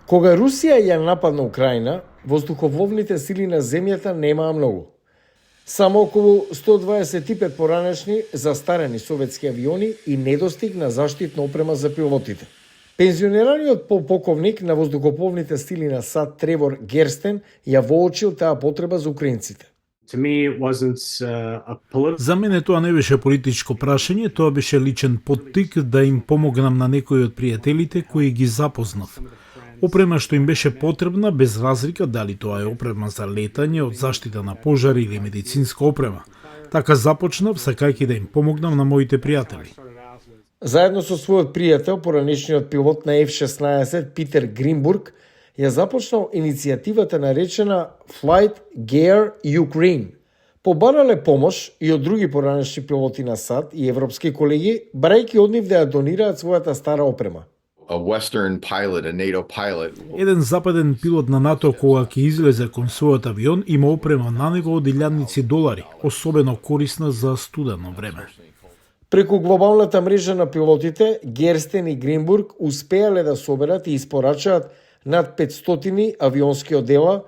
Кога Русија ја нападна Украина, воздухопловните сили на земјата немаа многу. Само околу 125 поранешни застарени советски авиони и недостиг на заштитна опрема за пилотите. Пензионираниот полковник на воздухопловните сили на САД Тревор Герстен ја воочил таа потреба за украинците. За мене тоа не беше политичко прашање, тоа беше личен поттик да им помогнам на некои од пријателите кои ги запознав. Опрема што им беше потребна, без разлика дали тоа е опрема за летање, од заштита на пожари или медицинска опрема. Така започнав, сакајќи да им помогнам на моите пријатели. Заедно со својот пријател, поранешниот пилот на F-16 Питер Гринбург, ја започнал иницијативата наречена Flight Gear Ukraine. Побарале помош и од други поранешни пилоти на САД и европски колеги, барајќи од нив да ја донираат својата стара опрема. Еден западен пилот на НАТО кога ќе излезе кон својот авион има опрема на него од $1000, особено корисна за студено време. Преку глобалната мрежа на пилотите, Герстен и Гринбург успеале да соберат и испорачаат над 500 авионски одела,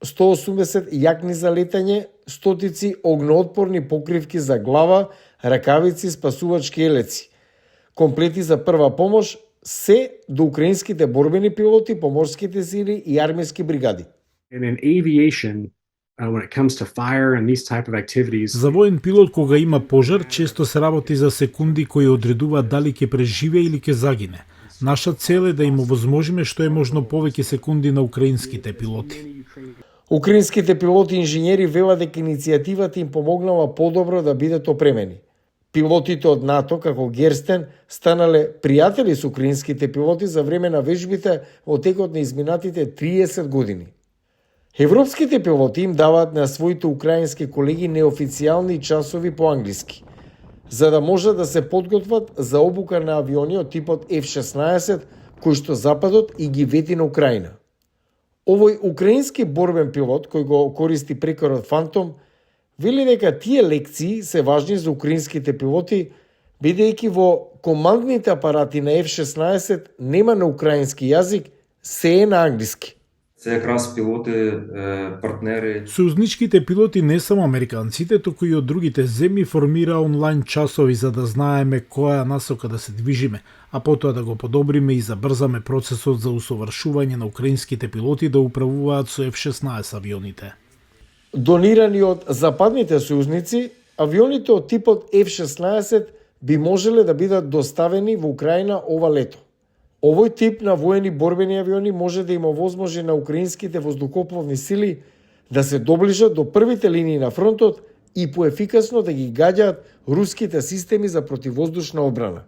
180 јакни за летање, стотици огноотпорни покривки за глава, ракавици, спасувачки елеци, комплети за прва помош, се до украинските борбени пилоти, поморските сили и армиски бригади. За воен пилот кога има пожар, често се работи за секунди кои одредуваат дали ќе преживее или ќе загине. Наша цел е да им овозможиме што е можно повеќе секунди на украинските пилоти. Украинските пилоти и инженери велат дека иницијативата им помогнала подобро да бидат опремени. Пилотите од НАТО, како Герстен, станале пријатели со украинските пилоти за време на вежбите во текот на изминатите 30 години. Европските пилоти им даваат на своите украински колеги неофицијални часови по англиски, за да можат да се подготват за обука на авиони од типот F-16, кои што Западот и ги вети на Украина. Овој украински борбен пилот, кој го користи прекорот Фантом, вели дека тие лекции се важни за украинските пилоти, бидејќи во командните апарати на F-16 нема на украински јазик, се е на англиски. Це якраз пілоти, партнери. Сојузничките пилоти не само американците, туку и од другите земји формира онлайн часови за да знаеме која насока да се движиме, а потоа да го подобриме и забрзаме процесот за усовршување на украинските пилоти да управуваат со F-16 авионите. Донирани од западните сојузници, авионите од типот F-16 би можеле да бидат доставени во Украина ова лето. Овој тип на воени борбени авиони може да им овозможи на украинските воздухопловни сили да се доближат до првите линии на фронтот и поефикасно да ги гаѓаат руските системи за противвоздушна одбрана.